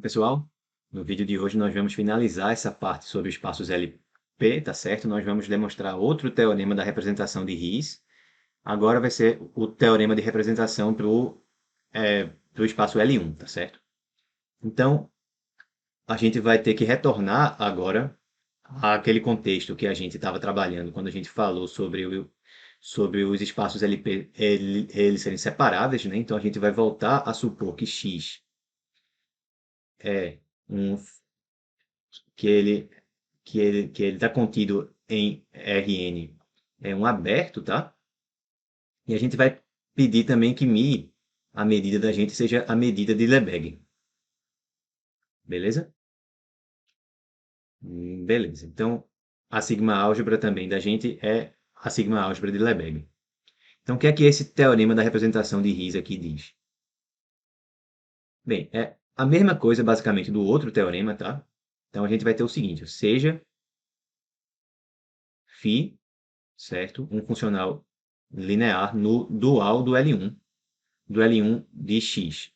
Pessoal, no vídeo de hoje nós vamos finalizar essa parte sobre espaços LP, tá certo? Nós vamos demonstrar outro teorema da representação de Ries. Agora vai ser o teorema de representação para o espaço L1, tá certo? Então, a gente vai ter que retornar agora àquele contexto que a gente estava trabalhando quando a gente falou sobre os espaços LP eles serem separáveis, né? Então, a gente vai voltar a supor que X é um que ele está contido em Rn é um aberto, tá? E a gente vai pedir também que μ, a medida da gente, seja a medida de Lebesgue. Beleza? Beleza. Então, a sigma álgebra também da gente é a sigma álgebra de Lebesgue. Então, o que é que esse teorema da representação de Ries aqui diz? Bem, é a mesma coisa basicamente do outro teorema, tá? Então, a gente vai ter o seguinte, seja φ, certo? Um funcional linear no dual do L1 de x,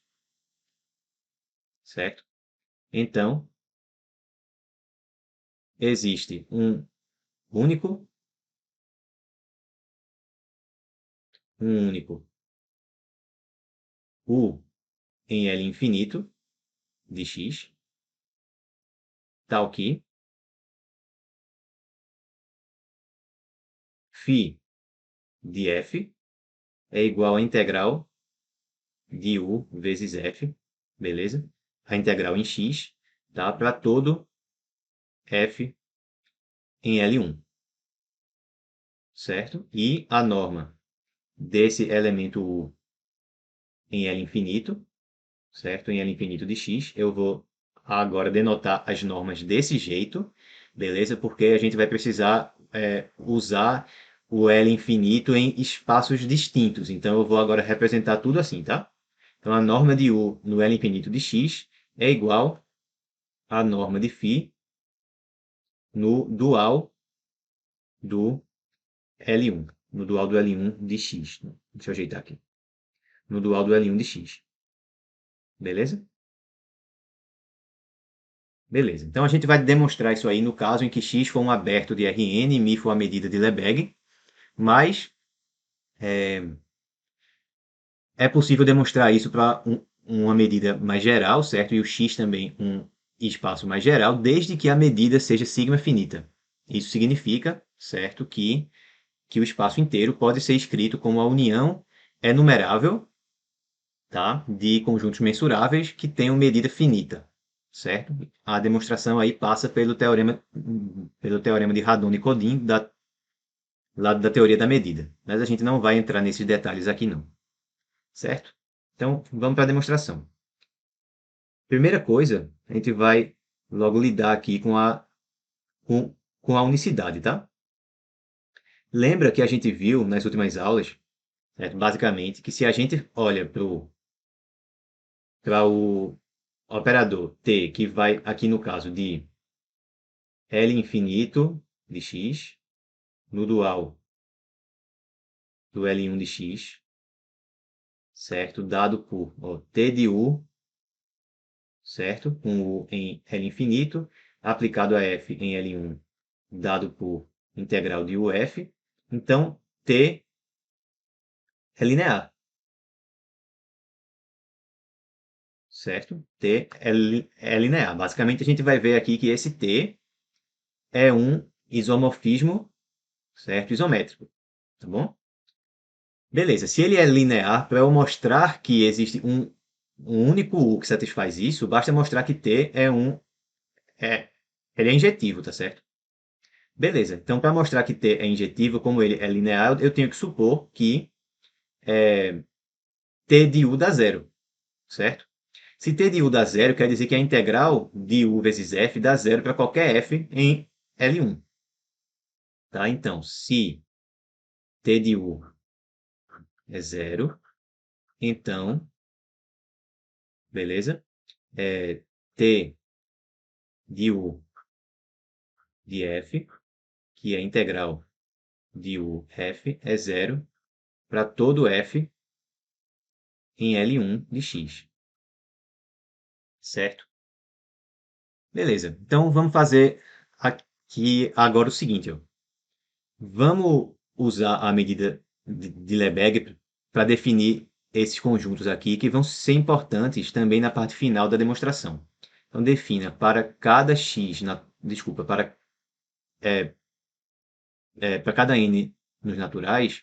certo? Então, existe único, um único U em L infinito de x, tal que φ de f é igual à integral de U vezes f, beleza? A integral em x, tá? Para todo f em L1, certo? E a norma desse elemento U em L infinito, certo? Em L infinito de x, eu vou agora denotar as normas desse jeito, beleza? Porque a gente vai precisar usar o L infinito em espaços distintos. Então, eu vou agora representar tudo assim, tá? Então, a norma de U no L infinito de x é igual à norma de φ no dual do L1. No dual do L1 de x. Deixa eu ajeitar aqui. No dual do L1 de x. Beleza? Beleza. Então a gente vai demonstrar isso aí no caso em que x for um aberto de Rn e μ for a medida de Lebesgue, mas é possível demonstrar isso para uma medida mais geral, certo? E o x também um espaço mais geral, desde que a medida seja sigma finita. Isso significa, certo, que o espaço inteiro pode ser escrito como a união enumerável, tá, de conjuntos mensuráveis que tenham medida finita, certo? A demonstração aí passa pelo teorema de Radon e Kodin lá da teoria da medida, mas a gente não vai entrar nesses detalhes aqui não, certo? Então, vamos para a demonstração. Primeira coisa, a gente vai logo lidar aqui com a unicidade, tá? Lembra que a gente viu nas últimas aulas, certo? Basicamente, que se a gente olha para o operador t, que vai aqui no caso de L infinito de x, no dual do L1 de x, certo? Dado por t de u, certo? Com u em L infinito, aplicado a f em L1, dado por integral de uf. Então, t é linear, certo? T é linear. Basicamente, a gente vai ver aqui que esse t é um isomorfismo, certo? Isométrico, tá bom? Beleza, se ele é linear, para eu mostrar que existe um único U que satisfaz isso, basta mostrar que T ele é injetivo, tá certo? Beleza, então para mostrar que T é injetivo, como ele é linear, eu tenho que supor que T de U dá zero, certo? Se T de U dá zero, quer dizer que a integral de U vezes F dá zero para qualquer F em L1. Tá? Então, se T de U é zero, então, beleza? T de U de f, que é integral de u f, é zero para todo f em L1 de x, certo? Beleza. Então, vamos fazer aqui agora o seguinte, ó. Vamos usar a medida de Lebesgue para definir esses conjuntos aqui, que vão ser importantes também na parte final da demonstração. Então, defina para cada x, desculpa, para cada n nos naturais,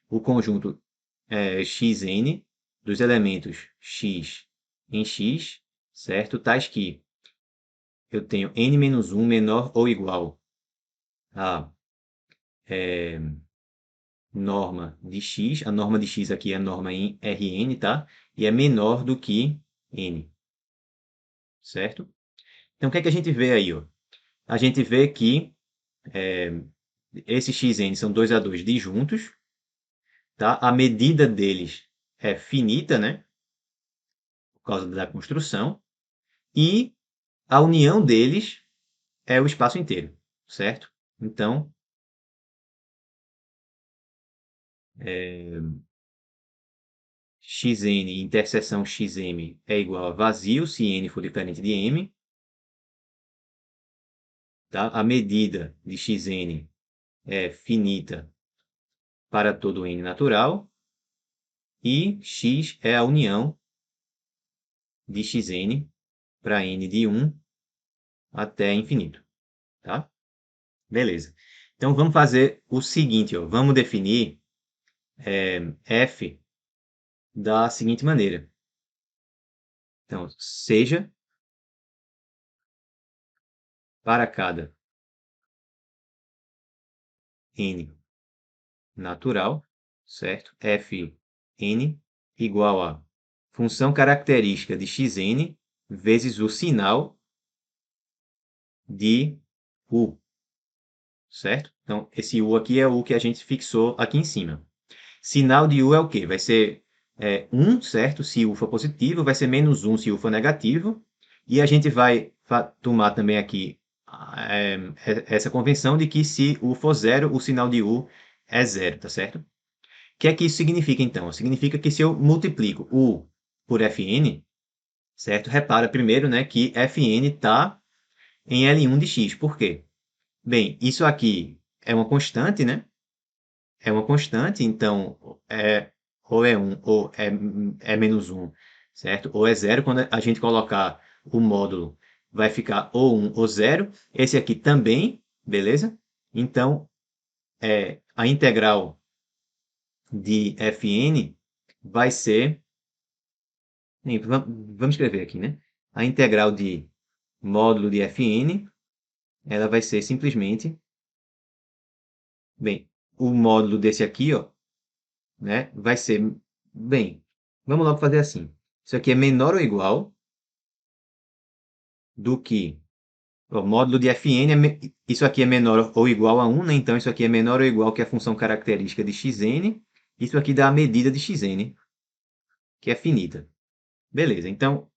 o conjunto xn dos elementos x em x, certo? Tais que eu tenho n-1 menor ou igual a norma de x. A norma de x aqui é a norma em Rn, tá? E é menor do que n, certo? Então, o que é que a gente vê aí, ó? A gente vê que esses xn são 2 a 2 disjuntos, tá? A medida deles é finita, né? Por causa da construção. E a união deles é o espaço inteiro, certo? Então, xn interseção xm é igual a vazio, se n for diferente de m. Tá? A medida de xn é finita para todo n natural. E x é a união de xn para n de 1 até infinito. Tá? Beleza. Então, vamos fazer o seguinte, ó. Vamos definir f da seguinte maneira. Então, seja para cada n natural, certo? Fn igual a função característica de xn vezes o sinal de u, certo? Então, esse u aqui é o que a gente fixou aqui em cima. Sinal de u é o quê? Vai ser 1, certo? Se u for positivo, vai ser menos 1 se u for negativo. E a gente vai tomar também aqui essa convenção de que se u for zero, o sinal de u é zero, tá certo? O que é que isso significa, então? Significa que se eu multiplico u por fn, certo? Repara primeiro, né, que fn está em L1 de x. Por quê? Bem, isso aqui é uma constante, né? É uma constante, então ou é 1 ou é menos 1, certo? Ou é zero. Quando a gente colocar o módulo, vai ficar ou 1 ou zero. Esse aqui também, beleza? Então, a integral de fn vai ser... Vamos escrever aqui, né? A integral de módulo de fn, ela vai ser simplesmente... Bem, o módulo desse aqui, ó, né, vai ser... Bem, vamos logo fazer assim. Isso aqui é menor ou igual do que... O módulo de fn, isso aqui é menor ou igual a 1, né? Então, isso aqui é menor ou igual que a função característica de xn. Isso aqui dá a medida de xn, que é finita. Beleza, então,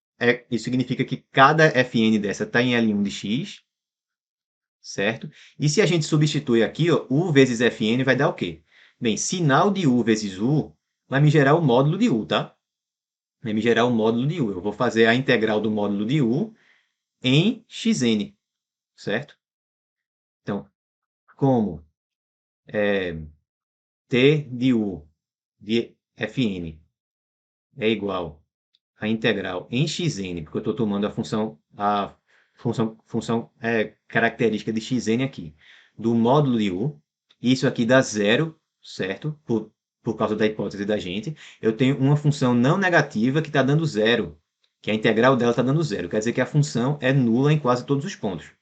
isso significa que cada fn dessa está em L1 de x, certo? E se a gente substitui aqui, ó, u vezes fn vai dar o quê? Bem, sinal de u vezes u vai me gerar o módulo de u, tá? Vai me gerar o módulo de u. Eu vou fazer a integral do módulo de u em xn, certo? Então, como t de u de fn é igual à integral em xn, porque eu estou tomando a função característica de xn aqui, do módulo de u, isso aqui dá zero, certo? Por causa da hipótese da gente. Eu tenho uma função não negativa que está dando zero, que a integral dela está dando zero. Quer dizer que a função é nula em quase todos os pontos.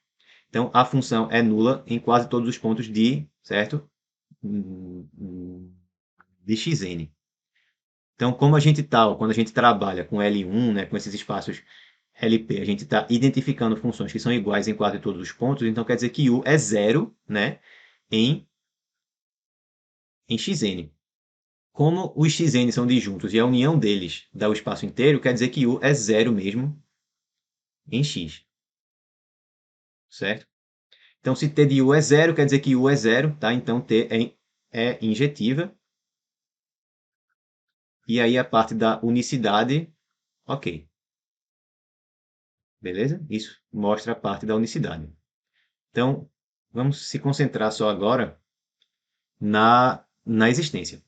Então, a função é nula em quase todos os pontos certo? De xn. Então, como a gente tá, quando a gente trabalha com L1, né, com esses espaços LP, a gente está identificando funções que são iguais em quase todos os pontos, então quer dizer que U é zero, né, em xn. Como os xn são disjuntos e a união deles dá o espaço inteiro, quer dizer que U é zero mesmo em x, certo? Então, se T de U é zero, quer dizer que U é zero, tá? Então, T é injetiva. E aí a parte da unicidade, ok. Beleza? Isso mostra a parte da unicidade. Então, vamos se concentrar só agora na existência,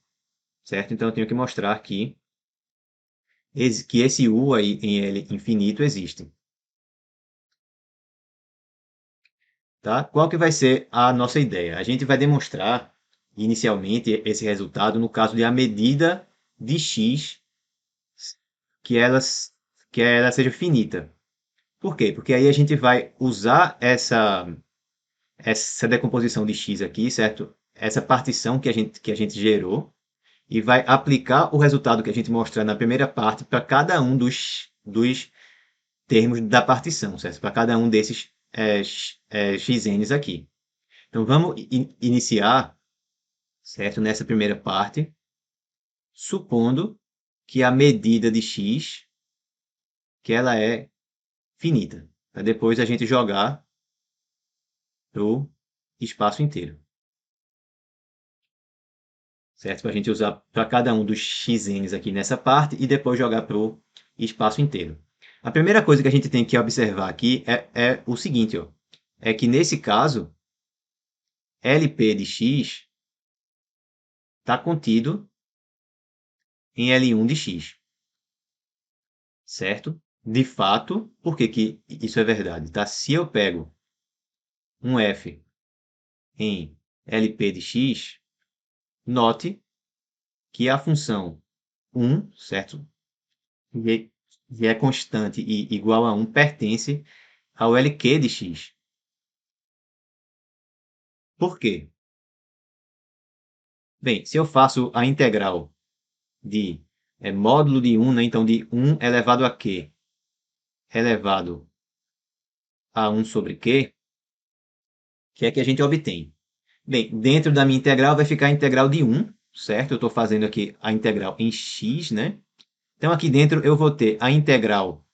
certo? Então, eu tenho que mostrar que esse U aí em L infinito existe, tá? Qual que vai ser a nossa ideia? A gente vai demonstrar inicialmente esse resultado no caso de a medida de x que ela seja finita. Por quê? Porque aí a gente vai usar essa decomposição de x aqui, certo? Essa partição que a gente gerou e vai aplicar o resultado que a gente mostrar na primeira parte para cada um dos termos da partição, certo? Para cada um desses xn's aqui. Então, vamos iniciar, certo? Nessa primeira parte, supondo que a medida de x, que ela é finita, para depois a gente jogar para o espaço inteiro, certo? Para a gente usar para cada um dos xn's aqui nessa parte e depois jogar para o espaço inteiro. A primeira coisa que a gente tem que observar aqui é o seguinte, ó, é que nesse caso, LP de x está contido em L1 de x, certo? De fato, por que que isso é verdade? Tá? Se eu pego um f em LP de x, note que a função 1, certo? E é constante e igual a 1 pertence ao LQ de x. Por quê? Bem, se eu faço a integral de módulo de 1, né? Então de 1 elevado a q elevado a 1 sobre q, o que é que a gente obtém? Bem, dentro da minha integral vai ficar a integral de 1, certo? Eu estou fazendo aqui a integral em x, né? Então aqui dentro eu vou ter a integral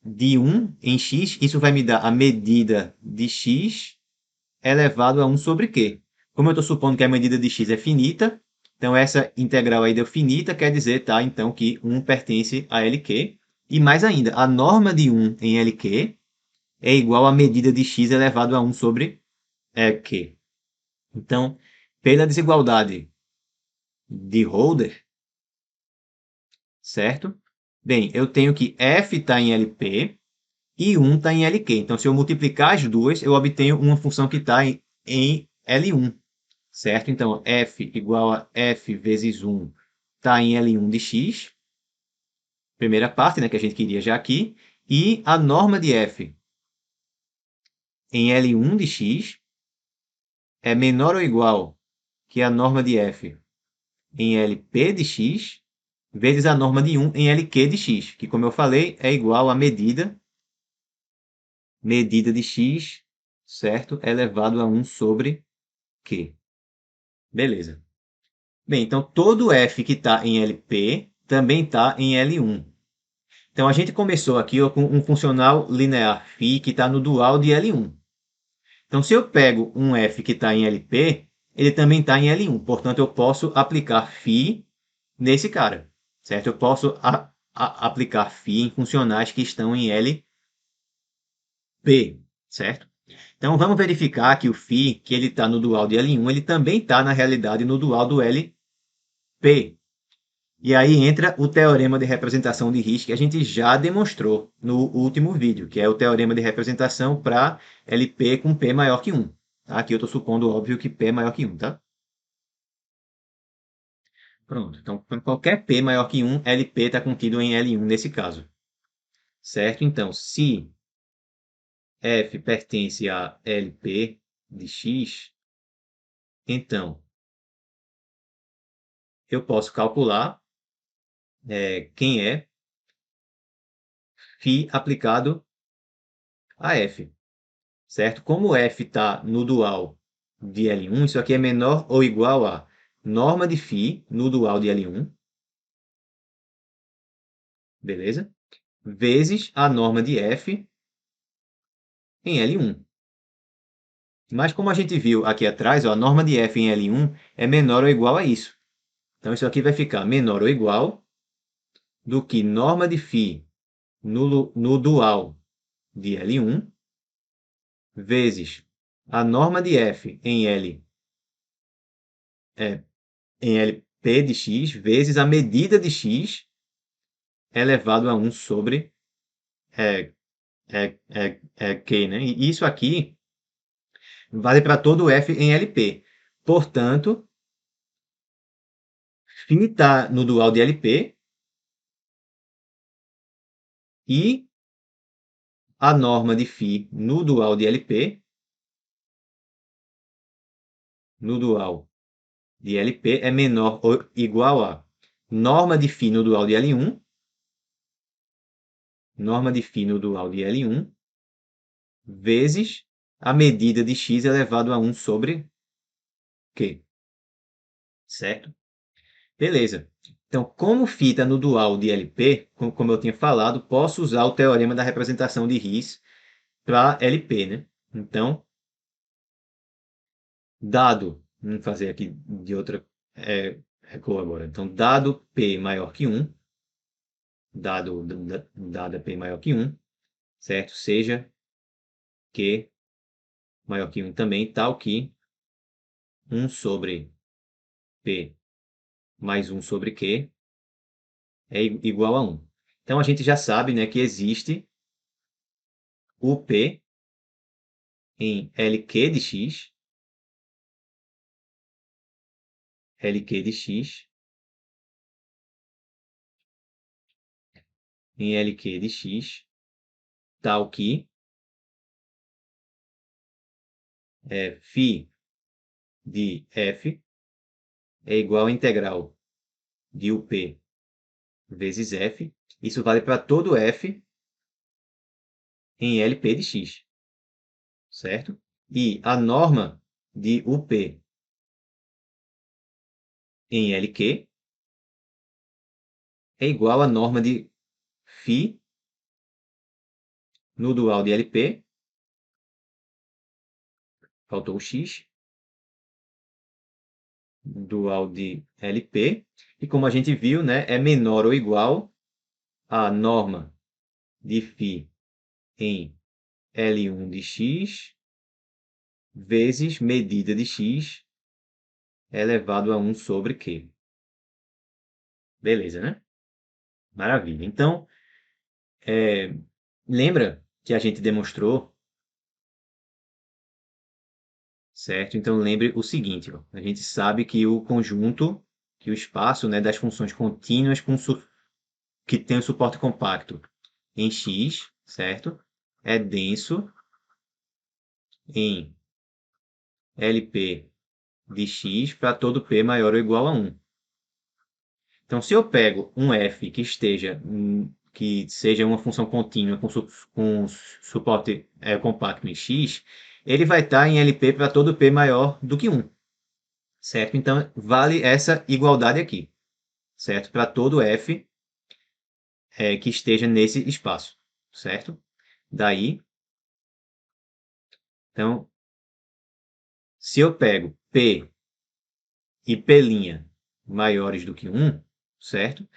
de 1 em x, isso vai me dar a medida de x elevado a 1 sobre q. Como eu estou supondo que a medida de x é finita, então essa integral aí deu finita, quer dizer, tá, então que 1 pertence a LQ. E mais ainda, a norma de 1 em LQ é igual à medida de x elevado a 1 sobre q. Então, pela desigualdade de Holder, certo? Bem, eu tenho que f está em LP e 1 está em LQ. Então, se eu multiplicar as duas, eu obtenho uma função que está em L1, certo? Então, f igual a f vezes 1 está em L1 de x, primeira parte, né, que a gente queria já aqui, e a norma de f em L1 de x é menor ou igual que a norma de f em LP de x, vezes a norma de 1 em LQ de x, que, como eu falei, é igual à medida de x, certo? Elevado a 1 sobre q. Beleza. Bem, então todo f que está em LP também está em L1. Então a gente começou aqui ó, com um funcional linear φ que está no dual de L1. Então se eu pego um f que está em LP, ele também está em L1. Portanto, eu posso aplicar φ nesse cara, certo? Eu posso aplicar φ em funcionais que estão em LP, certo? Então vamos verificar que o φ, que ele está no dual de L1, ele também está na realidade no dual do LP. E aí entra o teorema de representação de Risch que a gente já demonstrou no último vídeo, que é o teorema de representação para LP com P maior que 1. Tá? Aqui eu estou supondo, óbvio, que P é maior que 1, tá? Pronto. Então, com qualquer P maior que 1, LP está contido em L1 nesse caso. Certo? Então, se F pertence a LP de X, então eu posso calcular quem é φ aplicado a F. Certo? Como F está no dual de L1, isso aqui é menor ou igual a norma de φ no dual de L1, beleza? Vezes a norma de F em L1. Mas como a gente viu aqui atrás, ó, a norma de F em L1 é menor ou igual a isso. Então isso aqui vai ficar menor ou igual do que norma de φ no dual de L1 vezes a norma de f em LP de x vezes a medida de x elevado a 1 sobre é, Q, né? E isso aqui vale para todo f em LP. Portanto, φ está no dual de LP e a norma de φ no dual de LP, no dual de LP é menor ou igual a norma de φ no dual de L1, norma de φ no dual de L1, vezes a medida de x elevado a 1 sobre Q. Certo? Beleza. Então, como φ está no dual de LP, como eu tinha falado, posso usar o teorema da representação de Riesz para LP, né? Então, dado, vamos fazer aqui de outra cor agora. Então, dado P maior que 1, dada P maior que 1, certo? Seja Q maior que 1 também, tal que 1 sobre P mais 1 sobre Q é igual a 1. Então, a gente já sabe, né, que existe o P em LQ de x, LQ de x, em LQ de x, tal que φ de f é igual à integral de UP vezes f. Isso vale para todo f em LP de x, certo? E a norma de UP em LQ é igual à norma de φ no dual de LP, faltou o x, dual de LP, e como a gente viu, né, é menor ou igual à norma de φ em L1 de x vezes medida de x elevado a 1 sobre Q. Beleza, né? Maravilha. Então, lembra que a gente demonstrou, certo? Então, lembre o seguinte, ó, a gente sabe que o conjunto, que o espaço, né, das funções contínuas que tem o suporte compacto em x, certo? É denso em LP de x para todo p maior ou igual a 1. Então, se eu pego um f que seja uma função contínua com suporte compacto em x, ele vai estar em LP para todo p maior do que 1, certo? Então, vale essa igualdade aqui, certo? Para todo f que esteja nesse espaço, certo? Daí, então, se eu pego p e p' maiores do que 1, certo?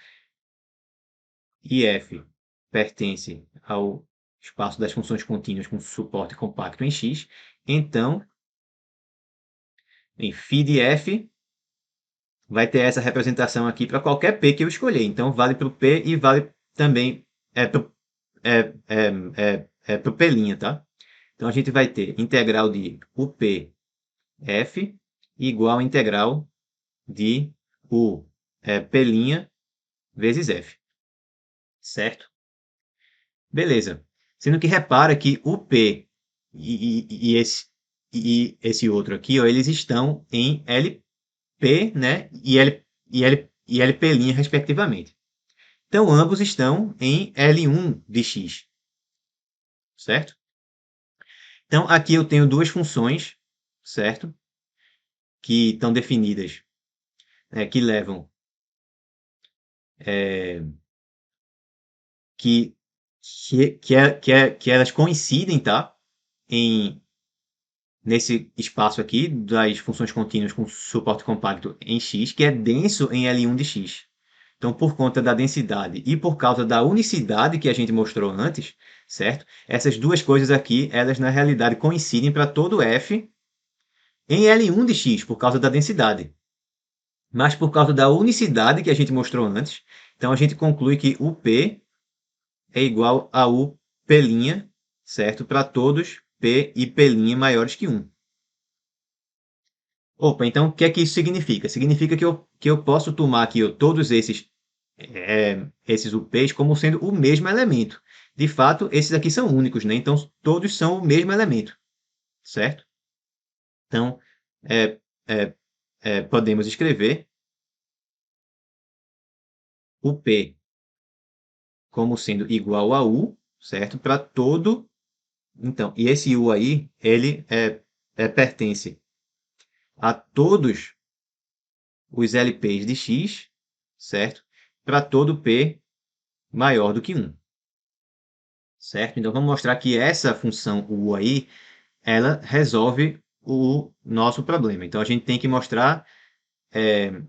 E f pertence ao espaço das funções contínuas com suporte compacto em x, então, em φ de f vai ter essa representação aqui para qualquer p que eu escolher. Então, vale para o p e vale também para o p', tá? Então, a gente vai ter integral de UP f igual a integral de u p' vezes f, certo? Beleza. Sendo que repara que o P e esse outro aqui, ó, eles estão em LP, né? E LP', respectivamente. Então, ambos estão em L1 de x, certo? Então, aqui eu tenho duas funções, certo? Que estão definidas, que levam, é, que, que elas coincidem, tá? Nesse espaço aqui das funções contínuas com suporte compacto em x, que é denso em L1 de x. Então, por conta da densidade e por causa da unicidade que a gente mostrou antes, certo? Essas duas coisas aqui, elas na realidade coincidem para todo f em L1 de x, por causa da densidade. Mas por causa da unicidade que a gente mostrou antes, então a gente conclui que o P é igual a U P', certo? Para todos P e P' maiores que 1. Opa, então o que é que isso significa? Significa que eu posso tomar aqui todos esses UPs como sendo o mesmo elemento. De fato, esses aqui são únicos, né? Então todos são o mesmo elemento, certo? Então, é, é, podemos escrever o P como sendo igual a U, certo? Para todo. Então, e esse U aí, ele pertence a todos os LPs de x, certo? Para todo P maior do que 1, certo? Então, vamos mostrar que essa função U aí, ela resolve o nosso problema. Então, a gente tem que mostrar,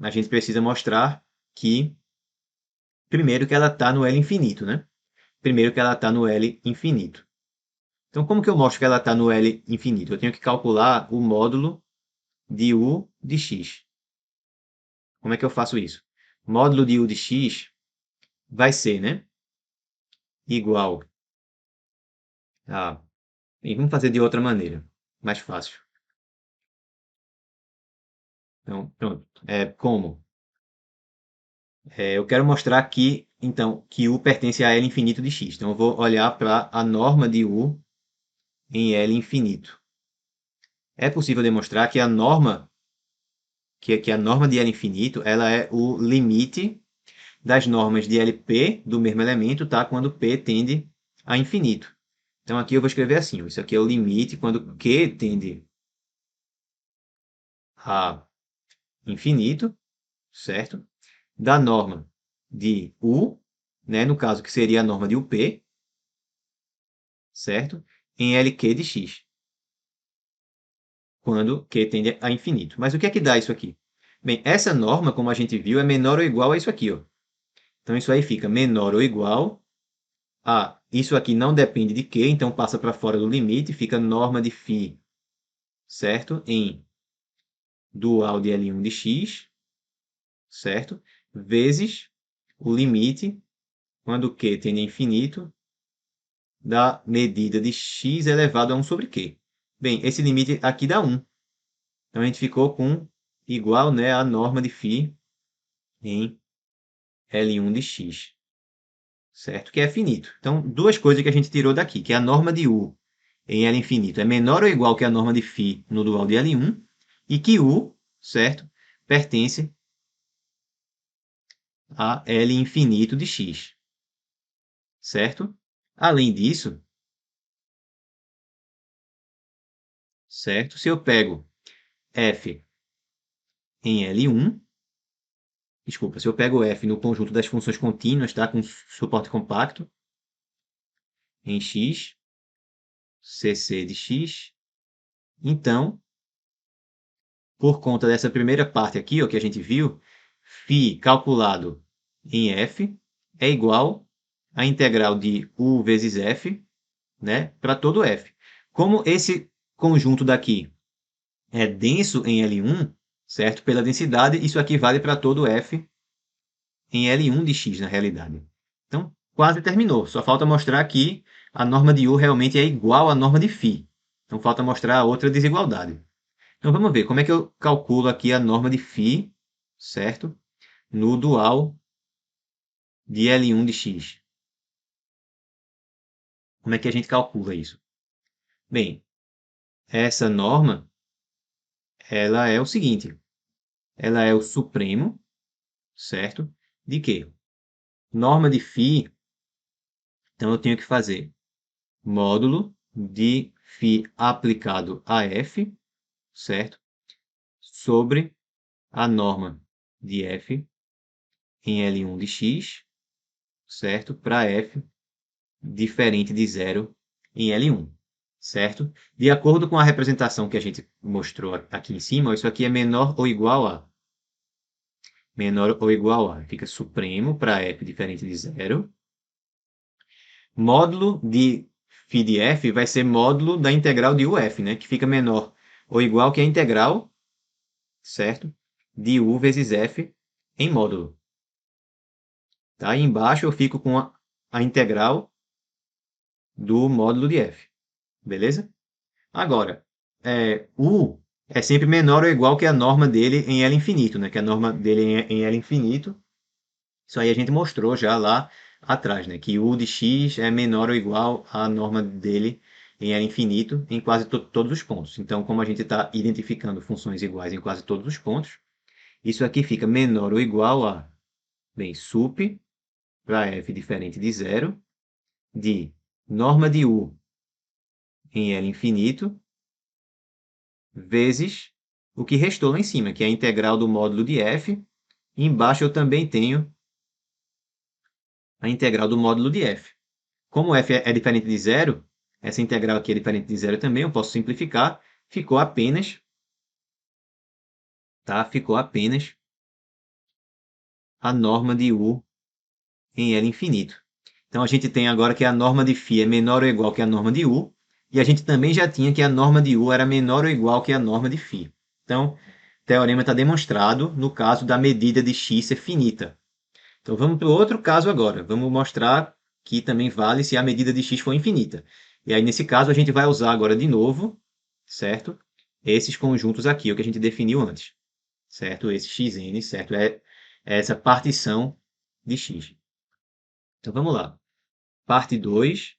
a gente precisa mostrar que, primeiro, que ela está no L infinito, né? Primeiro que ela está no L infinito. Então, como que eu mostro que ela está no L infinito? Eu tenho que calcular o módulo de U de x. Como é que eu faço isso? Módulo de U de x vai ser, né, igual a... E vamos fazer de outra maneira, mais fácil. Então, pronto. Como? Eu quero mostrar aqui, então, que U pertence a L infinito de x. Então, eu vou olhar para a norma de U em L infinito. É possível demonstrar que a norma, que a norma de L infinito, ela é o limite das normas de LP do mesmo elemento, tá? Quando P tende a infinito. Então, aqui eu vou escrever assim, ó, isso aqui é o limite quando Q tende a infinito, certo? Da norma de U, né? No caso, que seria a norma de UP, certo? Em LQ de x, quando Q tende a infinito. Mas o que é que dá isso aqui? Bem, essa norma, como a gente viu, é menor ou igual a isso aqui, ó. Então, isso aí fica menor ou igual a... Isso aqui não depende de Q, então passa para fora do limite, fica norma de φ, certo? Em dual de L1 de x, certo? Vezes o limite, quando Q tende a infinito, da medida de x elevado a 1 sobre Q. Bem, esse limite aqui dá 1. Então, a gente ficou com igual, né, a norma de φ em L1 de x, certo? Que é finito. Então, duas coisas que a gente tirou daqui, que é a norma de U em L infinito é menor ou igual que a norma de φ no dual de L1, e que U, certo, pertence a L infinito de x, certo? Além disso, certo? Se eu pego f em L1, desculpa, se eu pego f no conjunto das funções contínuas, tá? Com suporte compacto, em x, cc de x, então, por conta dessa primeira parte aqui, ó, que a gente viu, φ calculado em f é igual à integral de u vezes f, né, para todo f. Como esse conjunto daqui é denso em L1, certo? Pela densidade, isso aqui vale para todo f em L1 de x, na realidade. Então, quase terminou. Só falta mostrar que a norma de U realmente é igual à norma de φ. Então, falta mostrar a outra desigualdade. Então, vamos ver como é que eu calculo aqui a norma de φ, certo? No dual de L1 de x. Como é que a gente calcula isso? Bem, essa norma, ela é o seguinte. Ela é o supremo, certo? De quê? Norma de φ, então eu tenho que fazer módulo de φ aplicado a f, certo? Sobre a norma de f em L1 de x, certo? Para f diferente de zero em L1, certo? De acordo com a representação que a gente mostrou aqui em cima, isso aqui é menor ou igual a menor ou igual a. Fica supremo para f diferente de zero. Módulo de φ de f vai ser módulo da integral de uf, né? Que fica menor ou igual que a integral, certo? De u vezes f em módulo. Tá? Aí embaixo eu fico com a integral do módulo de f. Beleza? Agora, u é sempre menor ou igual que a norma dele em L infinito, né? Que a norma dele em L infinito. Isso aí a gente mostrou já lá atrás, né? Que u de x é menor ou igual à norma dele em L infinito em quase todos os pontos. Então, como a gente está identificando funções iguais em quase todos os pontos, isso aqui fica menor ou igual a, bem, sup para f diferente de zero, de norma de u em L infinito, vezes o que restou lá em cima, que é a integral do módulo de f. E embaixo eu também tenho a integral do módulo de f. Como f é diferente de zero, essa integral aqui é diferente de zero também, eu posso simplificar. Ficou apenas, tá? Ficou apenas a norma de u em L infinito. Então, a gente tem agora que a norma de φ é menor ou igual que a norma de u, e a gente também já tinha que a norma de u era menor ou igual que a norma de φ. Então, o teorema está demonstrado no caso da medida de x ser finita. Então, vamos para o outro caso agora. Vamos mostrar que também vale se a medida de x for infinita. E aí, nesse caso, a gente vai usar agora de novo, certo? Esses conjuntos aqui, o que a gente definiu antes, certo? Esse xn, certo? É essa partição de x. Então, vamos lá. Parte 2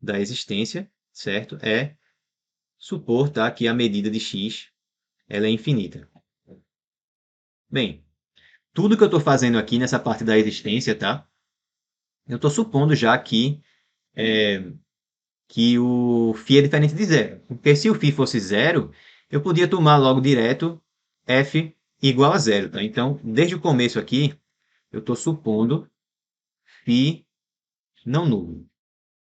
da existência, certo? É supor, tá, que a medida de x ela é infinita. Bem, tudo que eu estou fazendo aqui nessa parte da existência, tá? Eu estou supondo já que o φ é diferente de zero. Porque se o φ fosse zero, eu podia tomar logo direto f igual a zero. Tá? Então, desde o começo aqui, eu estou supondo φ não nulo,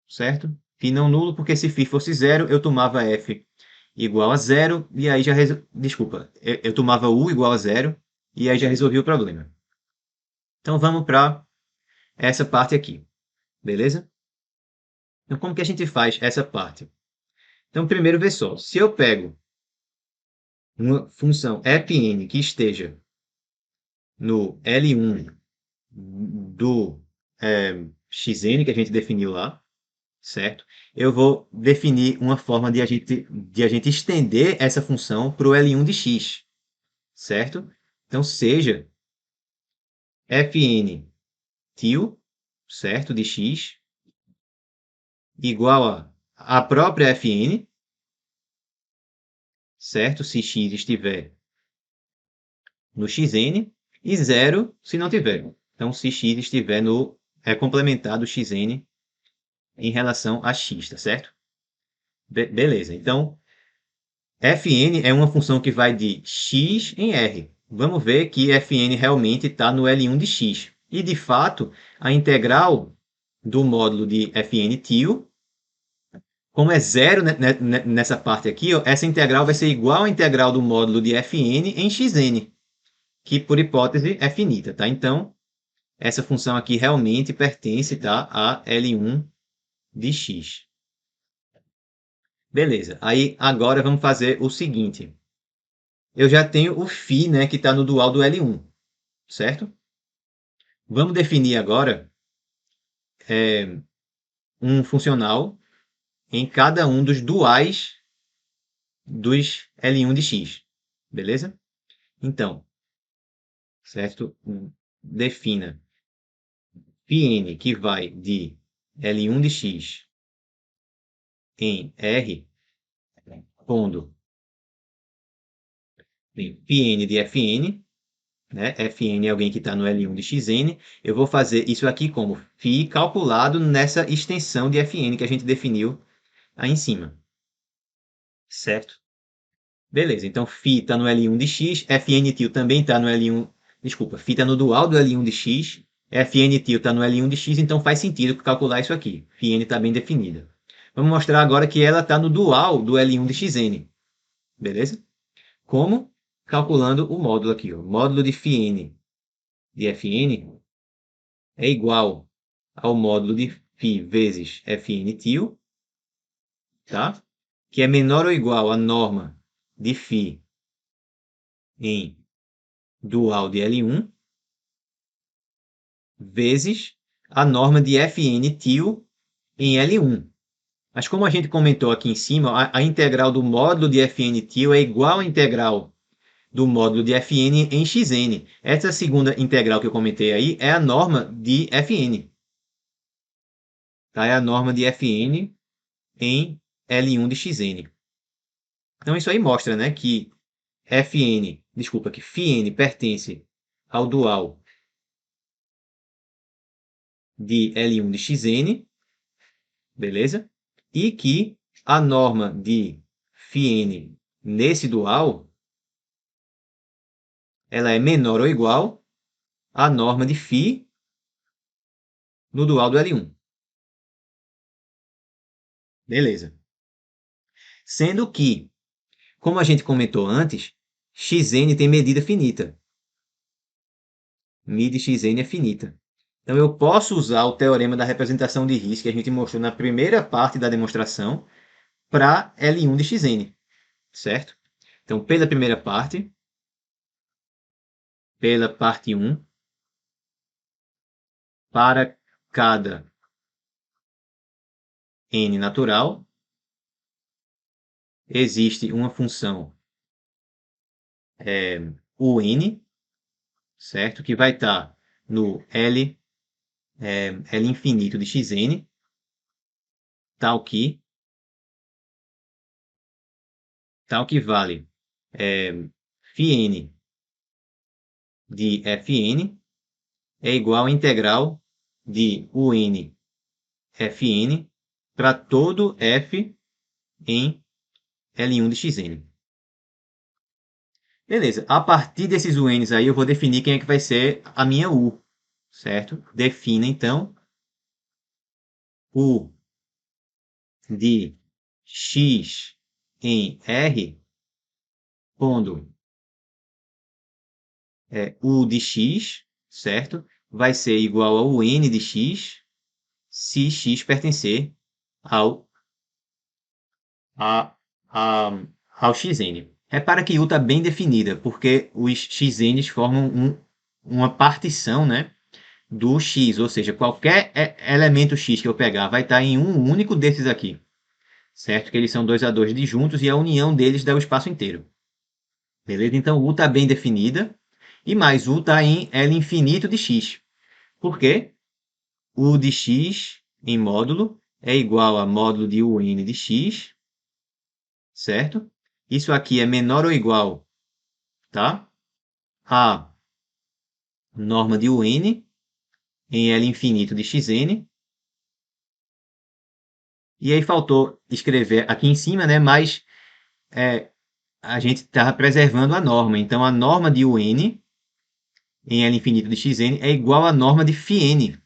certo? Φ não nulo, porque se φ fosse zero, eu tomava f igual a zero, e aí já... Desculpa, eu tomava u igual a zero, e aí já resolvi o problema. Então, vamos para essa parte aqui, beleza? Então, como que a gente faz essa parte? Então, primeiro, vê só. Se eu pego uma função fn que esteja no L1 do xn, que a gente definiu lá, certo? Eu vou definir uma forma de a gente estender essa função para o L1 de x, certo? Então, seja fn til, certo, de x, igual a própria fn, certo? Se x estiver no xn, e zero se não tiver. Então, se x estiver no complementado xn em relação a x, tá certo? Beleza. Então, fn é uma função que vai de x em r. Vamos ver que fn realmente está no L1 de x. E, de fato, a integral do módulo de fn til, como é zero nessa parte aqui, ó, essa integral vai ser igual à integral do módulo de fn em xn, que, por hipótese, é finita. Tá? Então, essa função aqui realmente pertence, tá, a L1 de x. Beleza. Aí, agora vamos fazer o seguinte. Eu já tenho o φ, né, que está no dual do L1, certo? Vamos definir agora um funcional em cada um dos duais dos L1 de x. Beleza? Então, certo? Defina φn que vai de L1 de x em R, pondo φn de fn, né? Fn é alguém que está no L1 de xn. Eu vou fazer isso aqui como φ calculado nessa extensão de fn que a gente definiu aí em cima. Certo? Beleza, então φ está no L1 de x, fn til também está no L1... Desculpa, φ está no dual do L1 de x, fn til está no L1 de x, então faz sentido calcular isso aqui. φn está bem definida. Vamos mostrar agora que ela está no dual do L1 de xn. beleza? Como? Calculando o módulo aqui, ó. Módulo de φn de Fn é igual ao módulo de φ vezes Fn til, tá? Que é menor ou igual à norma de φ em dual de L1 vezes a norma de Fn til em L1. Mas como a gente comentou aqui em cima, a integral do módulo de Fn til é igual à integral do módulo de Fn em Xn. Essa segunda integral que eu comentei aí é a norma de Fn. Tá? É a norma de Fn em L1 de Xn. Então isso aí mostra, né, que que φn pertence ao dual de L1 de Xn, beleza? E que a norma de φn nesse dual ela é menor ou igual à norma de φ no dual do L1. Beleza. Sendo que, como a gente comentou antes, Xn tem medida finita. Mid Xn é finita. Então eu posso usar o teorema da representação de Riesz que a gente mostrou na primeira parte da demonstração para L1 de Xn, certo? Então, pela parte 1, para cada n natural, existe uma função un, certo? Que vai estar no L infinito de Xn, tal que vale φn de Fn é igual à integral de un Fn para todo f em L1 de Xn. Beleza, a partir desses UNs aí eu vou definir quem é que vai ser a minha U, certo? Defina então U de X em R, pondo U de X, certo? Vai ser igual ao N de X, se X pertencer ao, a, a, ao Xn. Repara que U está bem definida, porque os Xns formam uma partição, né, do X, ou seja, qualquer elemento X que eu pegar vai estar em um único desses aqui, certo? Que eles são dois a dois disjuntos e a união deles dá o espaço inteiro. Beleza? Então, U está bem definida, e mais U está em L infinito de X. Por quê? U de X em módulo é igual a módulo de UN de X, certo? Isso aqui é menor ou igual, tá? A norma de UN em L infinito de Xn. E aí faltou escrever aqui em cima, né? Mas a gente estava preservando a norma. Então, a norma de UN em L infinito de Xn é igual à norma de φn,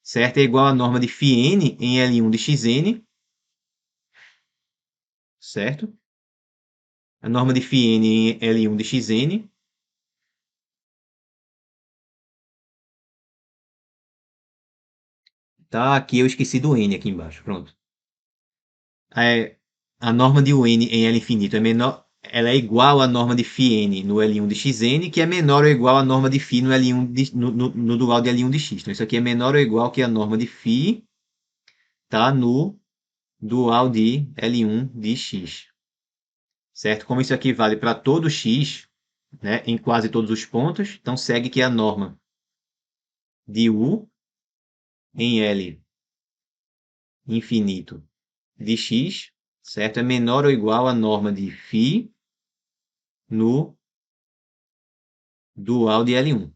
certo? É igual à norma de φn em L1 de Xn, certo? A norma de φn em L1 de Xn. Tá, aqui eu esqueci do n aqui embaixo, pronto. A norma de UN em L infinito é menor, ela é igual à norma de φn no L1 de Xn, que é menor ou igual à norma de φ no, L1 no dual de L1 de X. Então, isso aqui é menor ou igual que a norma de φ tá, no dual de L1 de X. Certo? Como isso aqui vale para todo X, né, em quase todos os pontos, então segue que a norma de U em L infinito de X, certo? É menor ou igual à norma de φ no dual de L1,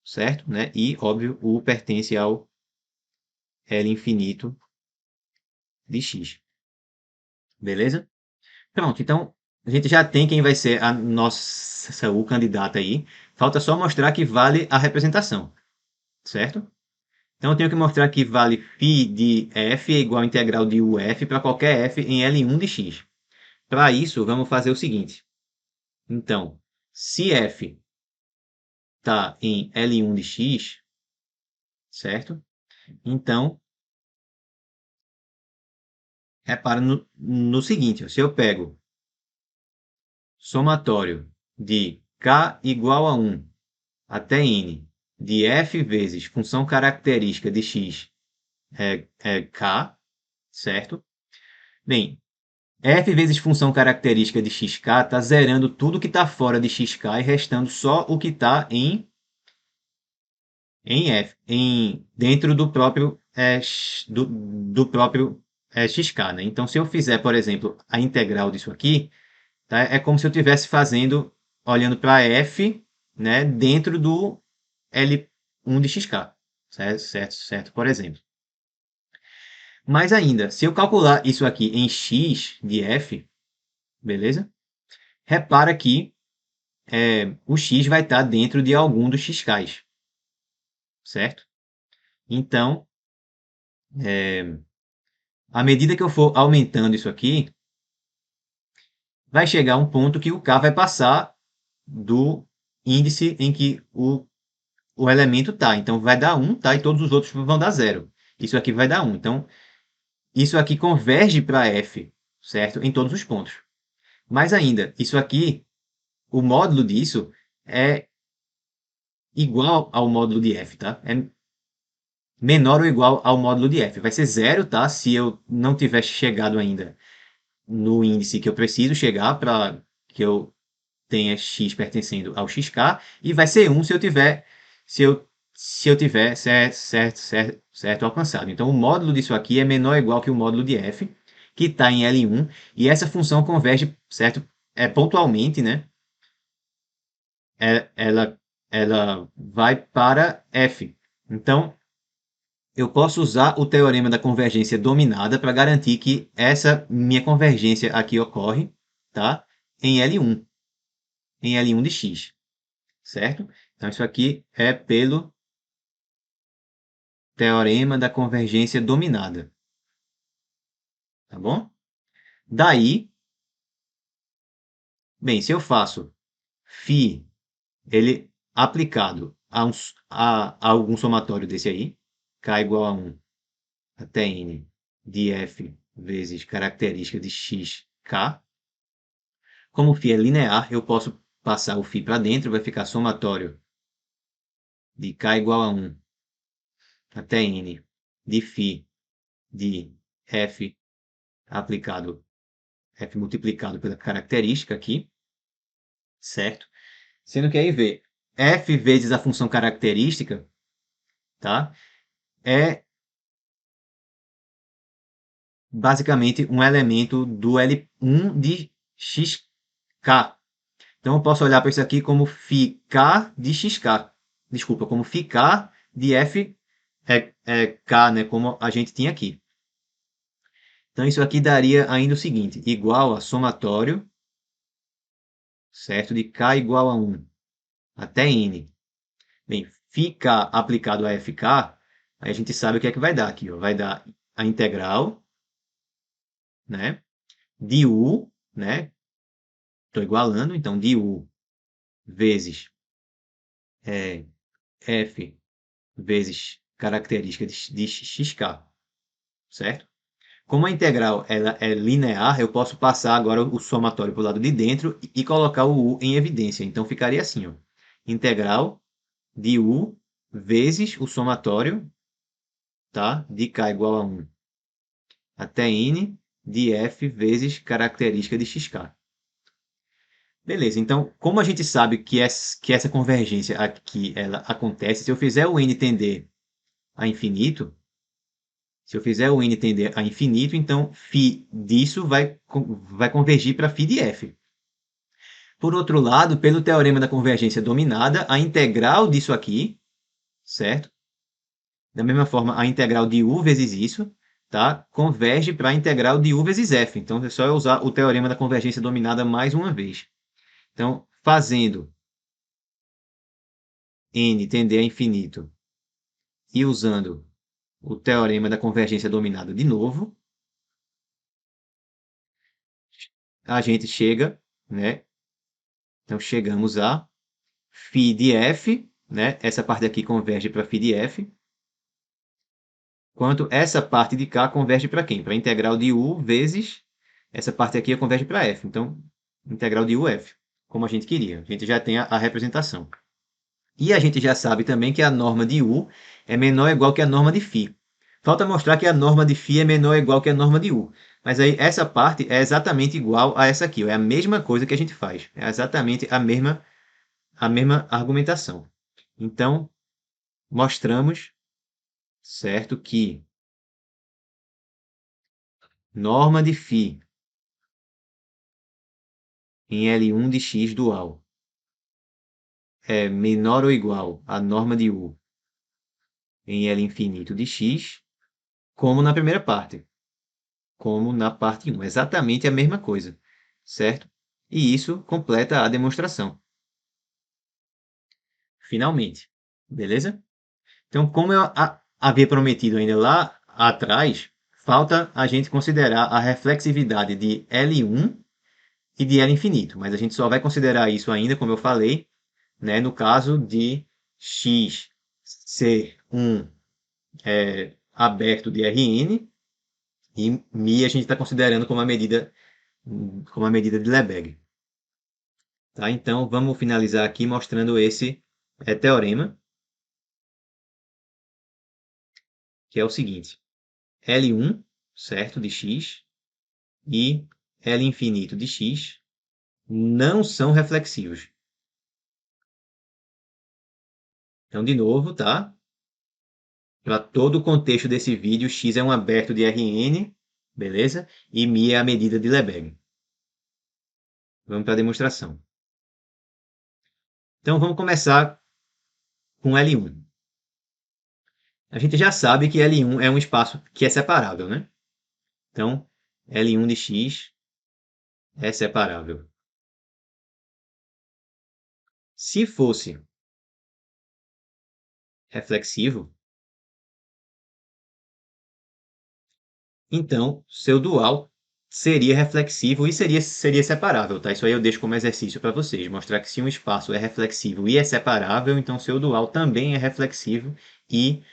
certo? Né? E, óbvio, U pertence ao L infinito de X. Beleza? Pronto, então a gente já tem quem vai ser a nossa U candidata aí. Falta só mostrar que vale a representação, certo? Então eu tenho que mostrar que vale φ de f é igual à integral de UF para qualquer f em L1 de x. para isso, vamos fazer o seguinte. Então, se f está em L1 de x, certo? Então, repara no seguinte, ó, se eu pego somatório de k igual a 1 até n de f vezes função característica de x é k, certo? Bem, f vezes função característica de xk está zerando tudo que está fora de xk e restando só o que está em f, dentro do próprio, do próprio xk. Né? Então, se eu fizer, por exemplo, a integral disso aqui, tá? É como se eu estivesse fazendo, olhando para f, né, dentro do L1 de xk, certo, certo, certo, por exemplo. Mais ainda, se eu calcular isso aqui em x de f, beleza? Repara que o x vai estar dentro de algum dos xk's, certo? Então, à medida que eu for aumentando isso aqui, vai chegar um ponto que o k vai passar do índice em que o elemento está. Então, vai dar 1, tá? E todos os outros vão dar 0. Isso aqui vai dar 1. Então, isso aqui converge para f, certo? Em todos os pontos. Mais ainda, isso aqui, o módulo disso é igual ao módulo de f, tá? É menor ou igual ao módulo de f. Vai ser 0, tá? Se eu não tiver chegado ainda no índice que eu preciso chegar para que eu tenha x pertencendo ao xk, e vai ser 1 se eu tiver, certo alcançado. Então, o módulo disso aqui é menor ou igual que o módulo de f, que está em L1, e essa função converge, certo, pontualmente, né? Ela vai para f. Então, eu posso usar o teorema da convergência dominada para garantir que essa minha convergência aqui ocorre, tá? Em L1 de x, certo? Então, isso aqui é pelo teorema da convergência dominada, tá bom? Daí, bem, se eu faço φ, ele aplicado a algum somatório desse aí, k igual a 1 até n de f vezes característica de x, k. Como o φ é linear, eu posso passar o φ para dentro, vai ficar somatório de k igual a 1 até n de φ de f aplicado, f multiplicado pela característica aqui, certo? Sendo que aí vê, f vezes a função característica, tá? É basicamente um elemento do L1 de xk. Então, eu posso olhar para isso aqui como φk de xk. Desculpa, como φk de f k, né, como a gente tinha aqui. Então, isso aqui daria ainda o seguinte, igual a somatório, certo, de k igual a 1 até n. Bem, φk aplicado a fk, aí a gente sabe o que é que vai dar aqui. Ó. Vai dar a integral, né, de u, né, estou igualando, então de u vezes f vezes característica de xk, certo? Como a integral ela é linear, eu posso passar agora o somatório para o lado de dentro e colocar o u em evidência. Então, ficaria assim, ó, integral de u vezes o somatório, tá, de k igual a 1 até n de f vezes característica de xk. Beleza, então, como a gente sabe que essa convergência aqui ela acontece, se eu fizer o n tender a infinito, se eu fizer o n tender a infinito, então φ disso vai convergir para φ de f. Por outro lado, pelo teorema da convergência dominada, a integral disso aqui, certo? Da mesma forma, a integral de u vezes isso, tá? Converge para a integral de u vezes f. Então, é só eu usar o teorema da convergência dominada mais uma vez. Então, fazendo n tender a infinito e usando o teorema da convergência dominada de novo, a gente chega, né? Então, chegamos a φ de f, né? Essa parte aqui converge para φ de f, enquanto essa parte de cá converge para quem? Para a integral de u vezes essa parte aqui converge para f. Então, integral de uf, como a gente queria. A gente já tem a representação. E a gente já sabe também que a norma de u é menor ou igual que a norma de φ. Falta mostrar que a norma de φ é menor ou igual que a norma de u. Mas aí essa parte é exatamente igual a essa aqui. É a mesma coisa que a gente faz. É exatamente a mesma argumentação. Então, mostramos, certo, que norma de φ em L1 de x dual é menor ou igual à norma de u em L infinito de x, como na primeira parte, como na parte 1. Exatamente a mesma coisa, certo? E isso completa a demonstração. Finalmente, beleza? Então, como eu havia prometido ainda lá atrás, falta a gente considerar a reflexividade de L1 e de L infinito, mas a gente só vai considerar isso ainda, como eu falei, né, no caso de x ser um aberto de Rn e μ a gente está considerando como uma medida de Lebesgue. Tá? Então, vamos finalizar aqui mostrando esse teorema, que é o seguinte. L1, certo, de x, e L infinito de x não são reflexivos. Então, de novo, tá? Para todo o contexto desse vídeo, x é um aberto de Rn, beleza? E μ é a medida de Lebesgue. Vamos para a demonstração. Então, vamos começar com L1. A gente já sabe que L1 é um espaço que é separável, né? Então, L1 de x é separável. Se fosse reflexivo, então seu dual seria reflexivo e seria separável, tá? Isso aí eu deixo como exercício para vocês, mostrar que se um espaço é reflexivo e é separável, então seu dual também é reflexivo e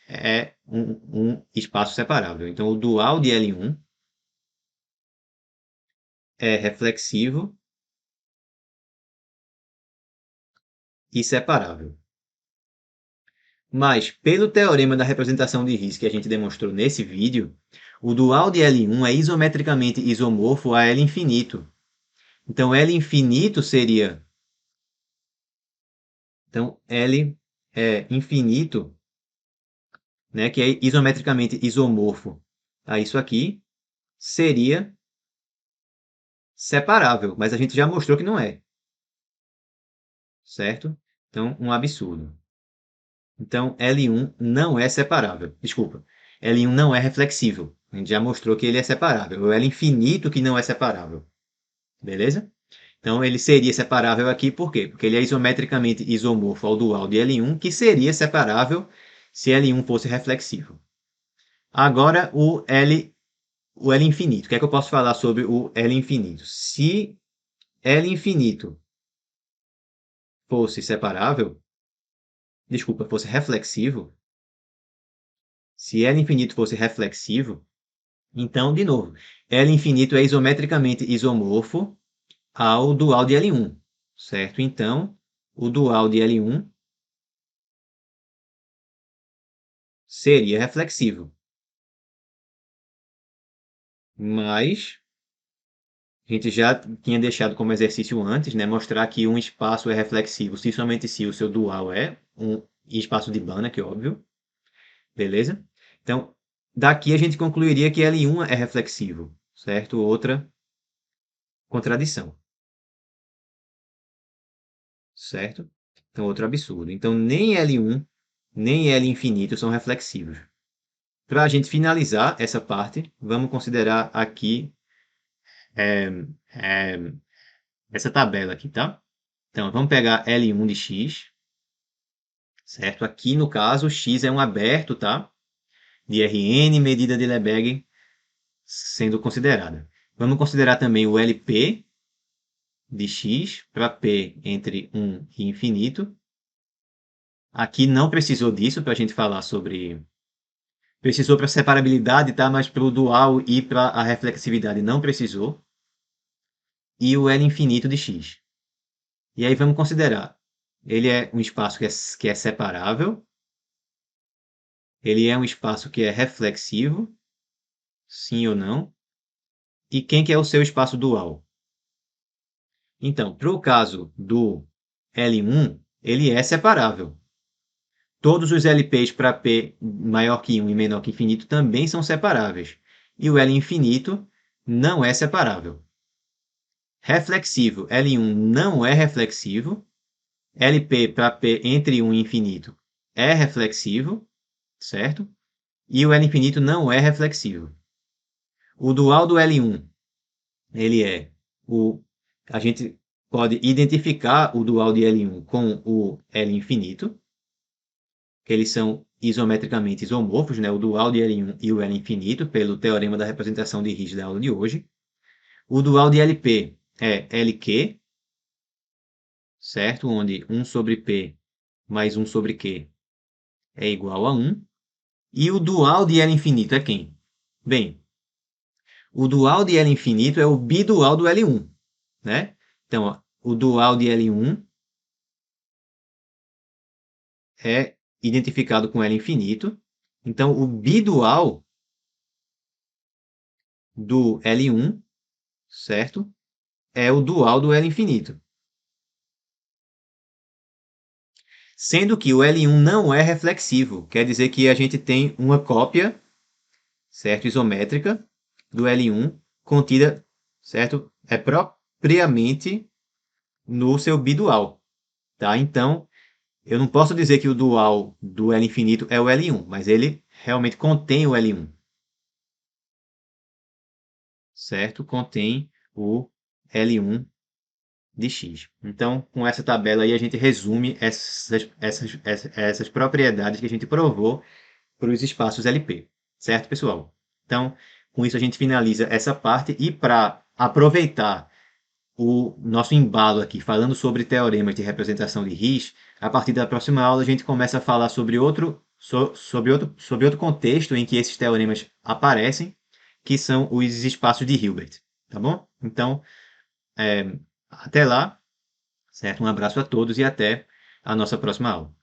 é um espaço separável. Então, o dual de L1 é reflexivo e separável. Mas, pelo teorema da representação de Riesz que a gente demonstrou nesse vídeo, o dual de L1 é isometricamente isomorfo a L infinito. Então, L infinito seria... Então, L é infinito, né, que é isometricamente isomorfo a isso aqui, seria separável, mas a gente já mostrou que não é. Certo? Então, um absurdo. Então, L1 não é separável. Desculpa. L1 não é reflexível. A gente já mostrou que ele é separável. O L infinito que não é separável. Beleza? Então, ele seria separável aqui por quê? Porque ele é isometricamente isomorfo ao dual de L1, que seria separável se L1 fosse reflexivo. Agora, o L infinito. O que é que eu posso falar sobre o L infinito? Se L infinito fosse separável, desculpa, fosse reflexivo, se L infinito fosse reflexivo, então, de novo, L infinito é isometricamente isomorfo ao dual de L1, certo? Então, o dual de L1 seria reflexivo. Mas a gente já tinha deixado como exercício antes, né, mostrar que um espaço é reflexivo se somente se o seu dual é um espaço de Banach, óbvio. Beleza? Então, daqui a gente concluiria que L1 é reflexivo, certo? Outra contradição, certo? Então, outro absurdo. Então, nem L1 nem L infinito são reflexivos. Para a gente finalizar essa parte, vamos considerar aqui é, é, essa tabela aqui, tá? Então, vamos pegar L1 de x, certo? Aqui, no caso, x é um aberto, tá? De Rn, medida de Lebesgue sendo considerada. Vamos considerar também o LP de x para P entre 1 e infinito. Aqui não precisou disso para a gente falar sobre... Precisou para separabilidade, tá? Mas para o dual e para a reflexividade não precisou. E o L infinito de x. E aí vamos considerar. Ele é um espaço que é separável. Ele é um espaço que é reflexivo. Sim ou não? E quem que é o seu espaço dual? Então, para o caso do L1, ele é separável. Todos os LPs para P maior que 1 e menor que infinito também são separáveis. E o L infinito não é separável. Reflexivo, L1 não é reflexivo. LP para P entre 1 e infinito é reflexivo, certo? E o L infinito não é reflexivo. O dual do L1, ele é o... A gente pode identificar o dual de L1 com o L infinito, que eles são isometricamente isomorfos, né? O dual de L1 e o L infinito, pelo teorema da representação de Riesz da aula de hoje. O dual de LP é LQ, certo? Onde 1 sobre P mais 1 sobre Q é igual a 1. E o dual de L infinito é quem? Bem, o dual de L infinito é o bidual do L1, né? Então, ó, o dual de L1 é identificado com L infinito. Então, o bidual do L1, certo? É o dual do L infinito. Sendo que o L1 não é reflexivo, quer dizer que a gente tem uma cópia, certo, isométrica do L1 contida, certo, é propriamente no seu bidual, tá? Então, eu não posso dizer que o dual do L infinito é o L1, mas ele realmente contém o L1, certo? Contém o L1 de x. Então, com essa tabela aí, a gente resume essas propriedades que a gente provou para os espaços LP, certo, pessoal? Então, com isso a gente finaliza essa parte e para aproveitar o nosso embalo aqui, falando sobre teoremas de representação de Riesz, a partir da próxima aula a gente começa a falar sobre outro contexto em que esses teoremas aparecem, que são os espaços de Hilbert, tá bom? Então, até lá, certo? Um abraço a todos e até a nossa próxima aula.